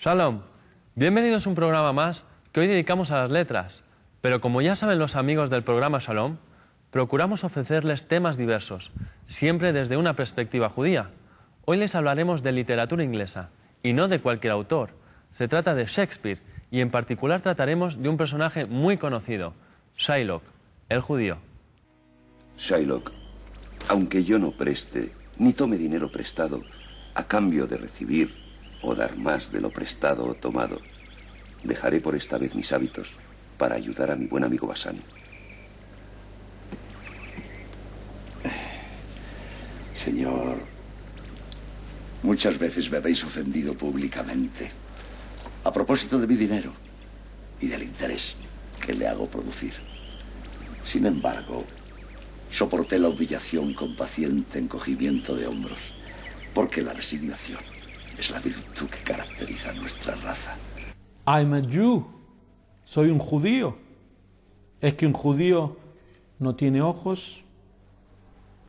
Shalom, bienvenidos a un programa más que hoy dedicamos a las letras, pero como ya saben los amigos del programa Shalom, procuramos ofrecerles temas diversos, siempre desde una perspectiva judía. Hoy les hablaremos de literatura inglesa, y no de cualquier autor. Se trata de Shakespeare, y en particular trataremos de un personaje muy conocido, Shylock, el judío. Shylock, aunque yo no preste, ni tome dinero prestado, a cambio de recibir o dar más de lo prestado o tomado, dejaré por esta vez mis hábitos para ayudar a mi buen amigo Bassan. Señor, muchas veces me habéis ofendido públicamente a propósito de mi dinero y del interés que le hago producir. Sin embargo, soporté la humillación con paciente encogimiento de hombros, porque la resignación es la virtud que caracteriza a nuestra raza. I'm a Jew. Soy un judío. ¿Es que un judío no tiene ojos?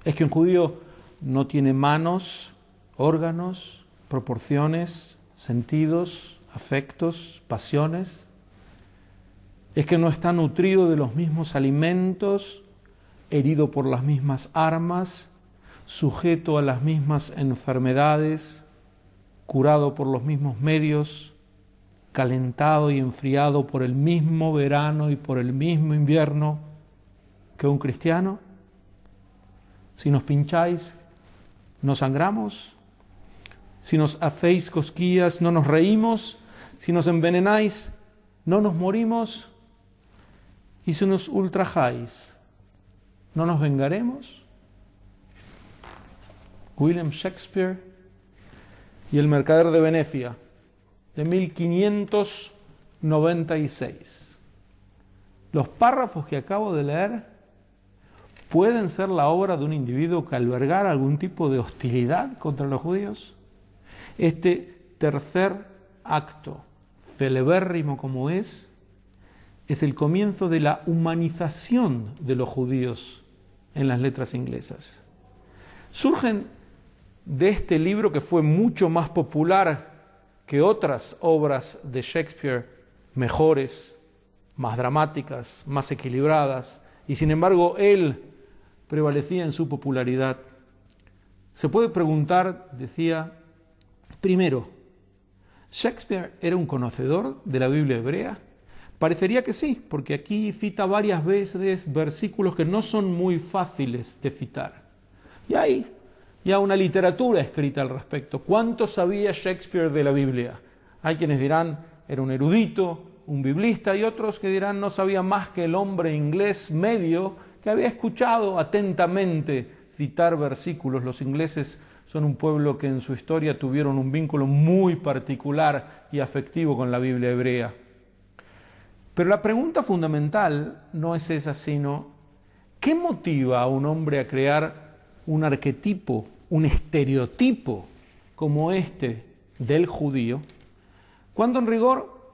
¿Es que un judío no tiene manos, órganos, proporciones, sentidos, afectos, pasiones? ¿Es que no está nutrido de los mismos alimentos, herido por las mismas armas, sujeto a las mismas enfermedades, curado por los mismos medios, calentado y enfriado por el mismo verano y por el mismo invierno que un cristiano? Si nos pincháis, ¿no sangramos? Si nos hacéis cosquillas, ¿no nos reímos? Si nos envenenáis, ¿no nos morimos? Y si nos ultrajáis, ¿no nos vengaremos? William Shakespeare y El mercader de Venecia, de 1596. Los párrafos que acabo de leer pueden ser la obra de un individuo que albergara algún tipo de hostilidad contra los judíos. Este tercer acto, celebérrimo como es el comienzo de la humanización de los judíos en las letras inglesas. Surgen de este libro, que fue mucho más popular que otras obras de Shakespeare, mejores, más dramáticas, más equilibradas, y sin embargo él prevalecía en su popularidad. Se puede preguntar, decía, primero, ¿Shakespeare era un conocedor de la Biblia hebrea? Parecería que sí, porque aquí cita varias veces versículos que no son muy fáciles de citar. Y hay ya una literatura escrita al respecto. ¿Cuánto sabía Shakespeare de la Biblia? Hay quienes dirán, era un erudito, un biblista, y otros que dirán, no sabía más que el hombre inglés medio que había escuchado atentamente citar versículos. Los ingleses son un pueblo que en su historia tuvieron un vínculo muy particular y afectivo con la Biblia hebrea. Pero la pregunta fundamental no es esa, sino ¿qué motiva a un hombre a crear un arquetipo, un estereotipo como este del judío, cuando en rigor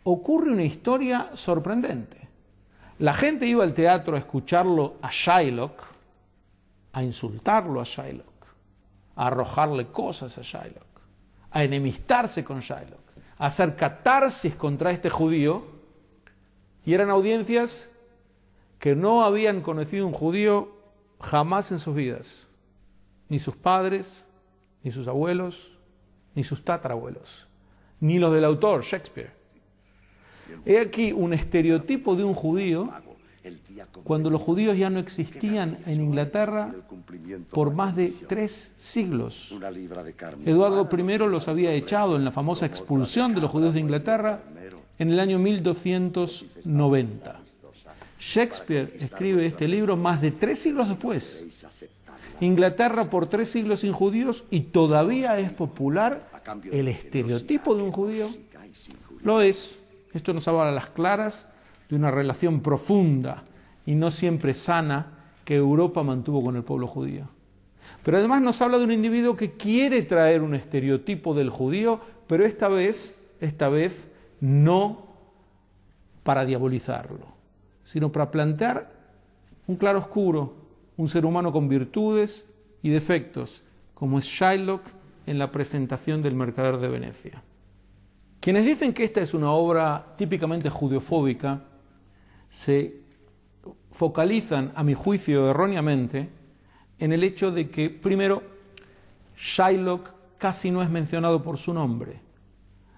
ocurre una historia sorprendente? La gente iba al teatro a escucharlo a Shylock, a insultarlo a Shylock, a arrojarle cosas a Shylock, a enemistarse con Shylock, a hacer catarsis contra este judío, y eran audiencias que no habían conocido un judío jamás en sus vidas, ni sus padres, ni sus abuelos, ni sus tatarabuelos, ni los del autor, Shakespeare. He aquí un estereotipo de un judío cuando los judíos ya no existían en Inglaterra por más de 3 siglos. Eduardo I los había echado en la famosa expulsión de los judíos de Inglaterra en el año 1290. Shakespeare escribe este libro más de 3 siglos después. Inglaterra por 3 siglos sin judíos, y todavía es popular el estereotipo de un judío. Lo es. Esto nos habla a las claras de una relación profunda y no siempre sana que Europa mantuvo con el pueblo judío. Pero además nos habla de un individuo que quiere traer un estereotipo del judío, pero esta vez no para diabolizarlo, sino para plantear un claroscuro, un ser humano con virtudes y defectos, como es Shylock en la presentación del mercader de Venecia. Quienes dicen que esta es una obra típicamente judeofóbica se focalizan, a mi juicio erróneamente, en el hecho de que, primero, Shylock casi no es mencionado por su nombre.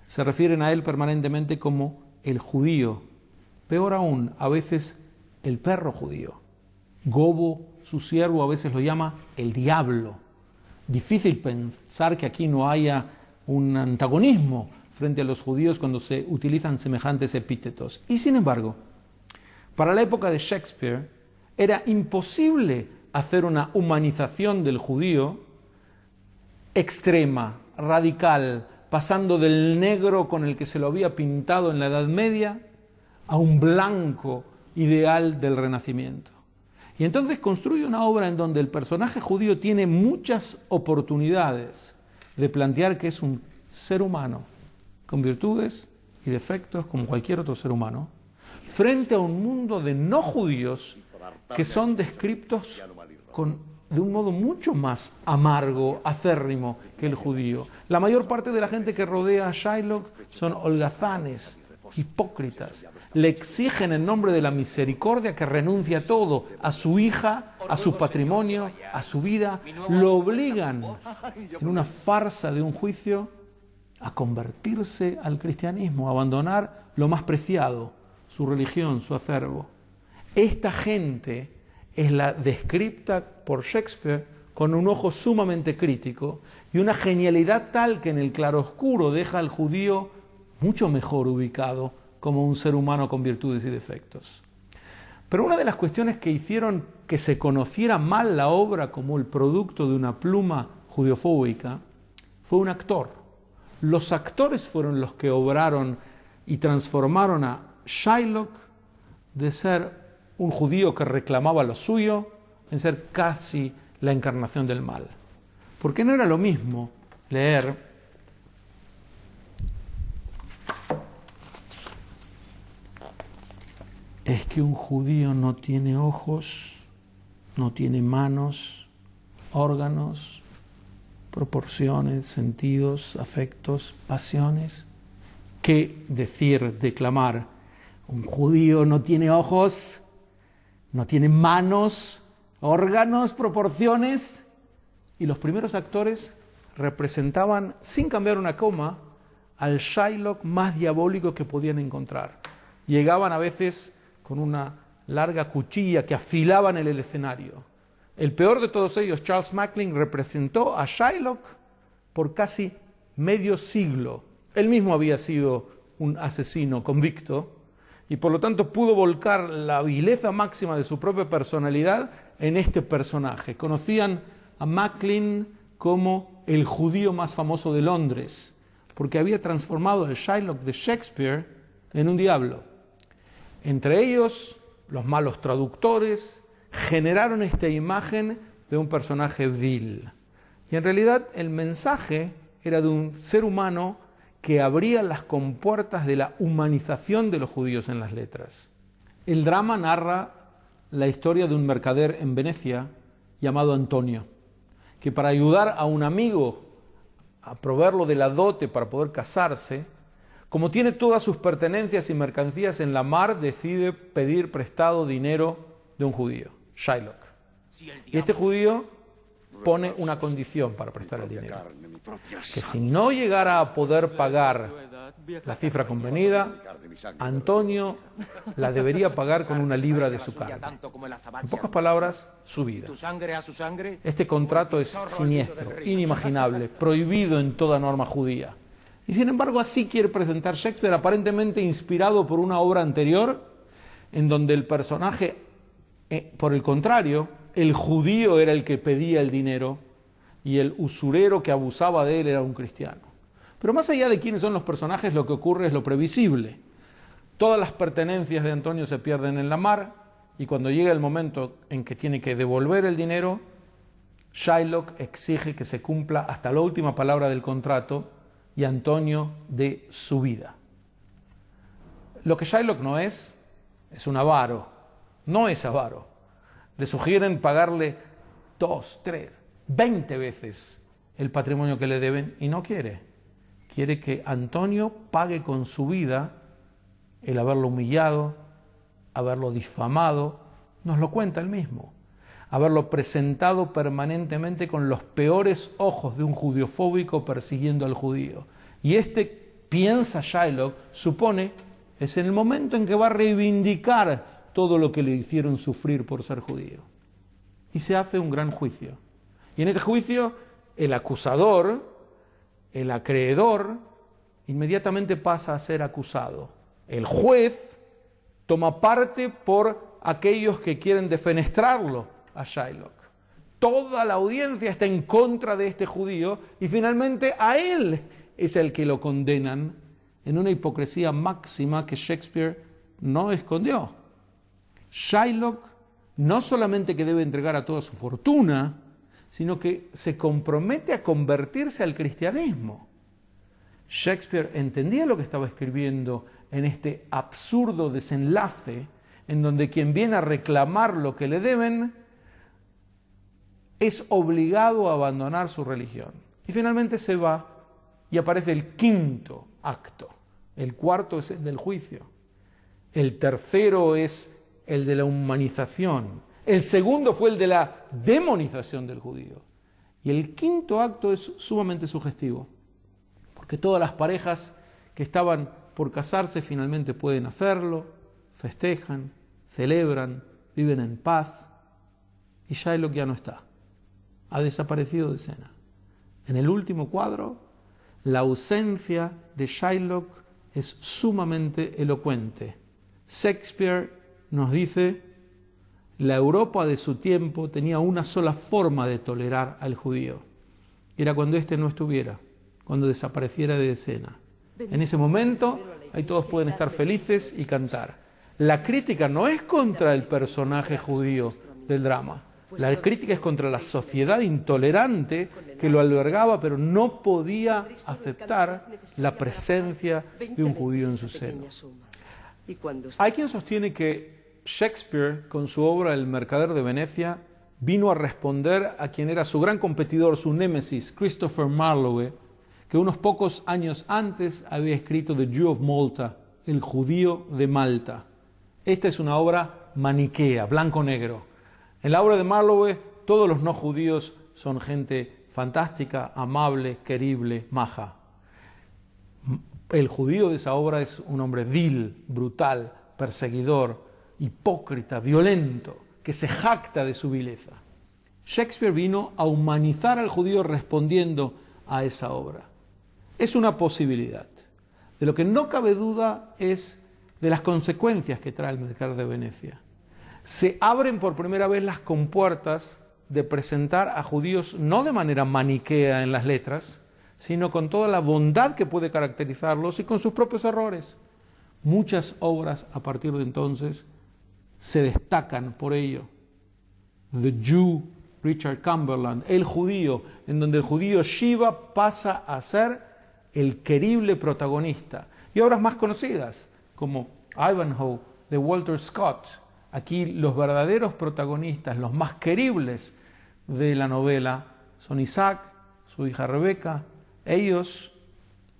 Se refieren a él permanentemente como el judío. Peor aún, a veces el perro judío. Gobo, su siervo, a veces lo llama el diablo. Difícil pensar que aquí no haya un antagonismo frente a los judíos cuando se utilizan semejantes epítetos. Y sin embargo, para la época de Shakespeare era imposible hacer una humanización del judío extrema, radical, pasando del negro con el que se lo había pintado en la Edad Media a un blanco ideal del Renacimiento. Y entonces construye una obra en donde el personaje judío tiene muchas oportunidades de plantear que es un ser humano, con virtudes y defectos como cualquier otro ser humano, frente a un mundo de no judíos que son descritos de un modo mucho más amargo, acérrimo que el judío. La mayor parte de la gente que rodea a Shylock son holgazanes, hipócritas. Le exigen en nombre de la misericordia que renuncie a todo, a su hija, a su patrimonio, a su vida. Lo obligan, en una farsa de un juicio, a convertirse al cristianismo, a abandonar lo más preciado, su religión, su acervo. Esta gente es la descrita por Shakespeare con un ojo sumamente crítico y una genialidad tal que en el claroscuro deja al judío mucho mejor ubicado como un ser humano con virtudes y defectos. Pero una de las cuestiones que hicieron que se conociera mal la obra como el producto de una pluma judeofóbica fue un actor. Los actores fueron los que obraron y transformaron a Shylock de ser un judío que reclamaba lo suyo en ser casi la encarnación del mal. Porque no era lo mismo leer es que un judío no tiene ojos, no tiene manos, órganos, proporciones, sentidos, afectos, pasiones, que decir, declamar, un judío no tiene ojos, no tiene manos, órganos, proporciones, y los primeros actores representaban, sin cambiar una coma, al Shylock más diabólico que podían encontrar. Llegaban a veces con una larga cuchilla que afilaban en el escenario. El peor de todos ellos, Charles Macklin, representó a Shylock por casi medio siglo. Él mismo había sido un asesino convicto y por lo tanto pudo volcar la vileza máxima de su propia personalidad en este personaje. Conocían a Macklin como el judío más famoso de Londres, porque había transformado el Shylock de Shakespeare en un diablo. Entre ellos, los malos traductores generaron esta imagen de un personaje vil. Y en realidad el mensaje era de un ser humano que abría las compuertas de la humanización de los judíos en las letras. El drama narra la historia de un mercader en Venecia llamado Antonio, que para ayudar a un amigo a proveerlo de la dote para poder casarse, como tiene todas sus pertenencias y mercancías en la mar, decide pedir prestado dinero de un judío, Shylock. Y este judío pone una condición para prestar el dinero, que si no llegara a poder pagar la cifra convenida, Antonio la debería pagar con una libra de su carne. En pocas palabras, su vida. Este contrato es siniestro, inimaginable, prohibido en toda norma judía. Y sin embargo así quiere presentar Shakespeare, aparentemente inspirado por una obra anterior, en donde el personaje, por el contrario, el judío era el que pedía el dinero y el usurero que abusaba de él era un cristiano. Pero más allá de quiénes son los personajes, lo que ocurre es lo previsible. Todas las pertenencias de Antonio se pierden en la mar y cuando llega el momento en que tiene que devolver el dinero, Shylock exige que se cumpla hasta la última palabra del contrato y Antonio dé su vida. Lo que Shylock no es un avaro, no es avaro. Le sugieren pagarle 2, 3, 20 veces el patrimonio que le deben y no quiere. quiere que Antonio pague con su vida el haberlo humillado, haberlo difamado, nos lo cuenta él mismo, haberlo presentado permanentemente con los peores ojos de un judiofóbico persiguiendo al judío. Y piensa Shylock, supone, es en el momento en que va a reivindicar todo lo que le hicieron sufrir por ser judío. Y se hace un gran juicio. Y en este juicio, el acusador, el acreedor, inmediatamente pasa a ser acusado. El juez toma parte por aquellos que quieren defenestrarlo a Shylock. Toda la audiencia está en contra de este judío y finalmente a él es el que lo condenan en una hipocresía máxima que Shakespeare no escondió. Shylock no solamente que debe entregar a toda su fortuna, sino que se compromete a convertirse al cristianismo. Shakespeare entendía lo que estaba escribiendo en este absurdo desenlace en donde quien viene a reclamar lo que le deben es obligado a abandonar su religión. Y finalmente se va y aparece el quinto acto. El cuarto es el del juicio. El tercero es el de la humanización. El segundo fue el de la demonización del judío. Y el quinto acto es sumamente sugestivo, porque todas las parejas que estaban por casarse finalmente pueden hacerlo, festejan, celebran, viven en paz, y Shylock ya no está. Ha desaparecido de escena. En el último cuadro, la ausencia de Shylock es sumamente elocuente. Shakespeare nos dice: la Europa de su tiempo tenía una sola forma de tolerar al judío. Era cuando éste no estuviera, cuando desapareciera de escena. En ese momento, ahí todos pueden estar felices y cantar. La crítica no es contra el personaje judío del drama. La crítica es contra la sociedad intolerante que lo albergaba, pero no podía aceptar la presencia de un judío en su seno. Hay quien sostiene que Shakespeare, con su obra El mercader de Venecia, vino a responder a quien era su gran competidor, su némesis, Christopher Marlowe, que unos pocos años antes había escrito The Jew of Malta, El judío de Malta. Esta es una obra maniquea, blanco-negro. En la obra de Marlowe, todos los no judíos son gente fantástica, amable, querible, maja. El judío de esa obra es un hombre vil, brutal, perseguidor, hipócrita, violento, que se jacta de su vileza. Shakespeare vino a humanizar al judío respondiendo a esa obra. Es una posibilidad. De lo que no cabe duda es de las consecuencias que trae el mercader de Venecia. Se abren por primera vez las compuertas de presentar a judíos no de manera maniquea en las letras, sino con toda la bondad que puede caracterizarlos y con sus propios errores. Muchas obras a partir de entonces se destacan por ello. The Jew, Richard Cumberland, El judío, en donde el judío Shiva pasa a ser el querible protagonista. Y obras más conocidas, como Ivanhoe, de Walter Scott. Aquí los verdaderos protagonistas, los más queribles de la novela, son Isaac, su hija Rebeca. Ellos,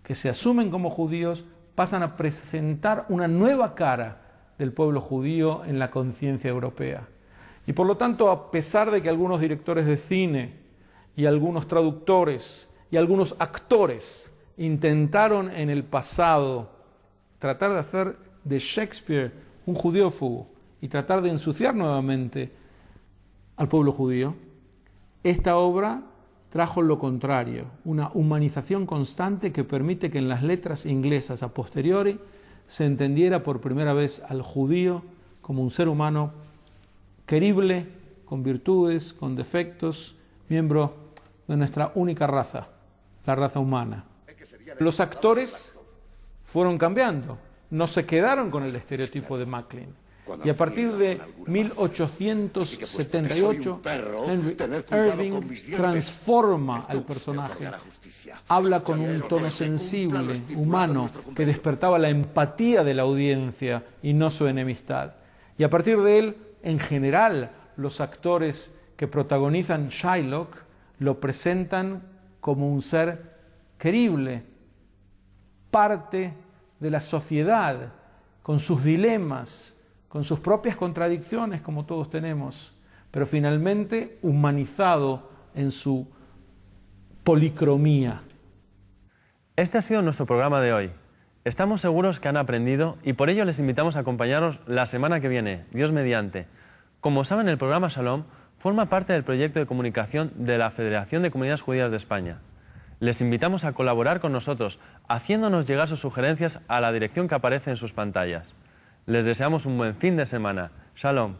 que se asumen como judíos, pasan a presentar una nueva cara del pueblo judío en la conciencia europea. Y por lo tanto, a pesar de que algunos directores de cine y algunos traductores y algunos actores intentaron en el pasado tratar de hacer de Shakespeare un judeófobo y tratar de ensuciar nuevamente al pueblo judío, esta obra trajo lo contrario, una humanización constante que permite que en las letras inglesas a posteriori se entendiera por primera vez al judío como un ser humano querible, con virtudes, con defectos, miembro de nuestra única raza, la raza humana. Los actores fueron cambiando, no se quedaron con el estereotipo de Macklin. Y a partir de 1878, Henry Irving transforma al personaje. Habla con un tono sensible, humano, que despertaba la empatía de la audiencia y no su enemistad. Y a partir de él, en general, los actores que protagonizan Shylock lo presentan como un ser querible, parte de la sociedad, con sus dilemas, con sus propias contradicciones, como todos tenemos, pero finalmente humanizado en su policromía. Este ha sido nuestro programa de hoy. Estamos seguros que han aprendido y por ello les invitamos a acompañarnos la semana que viene, Dios mediante. Como saben, el programa Shalom forma parte del proyecto de comunicación de la Federación de Comunidades Judías de España. Les invitamos a colaborar con nosotros, haciéndonos llegar sus sugerencias a la dirección que aparece en sus pantallas. Les deseamos un buen fin de semana. Shalom.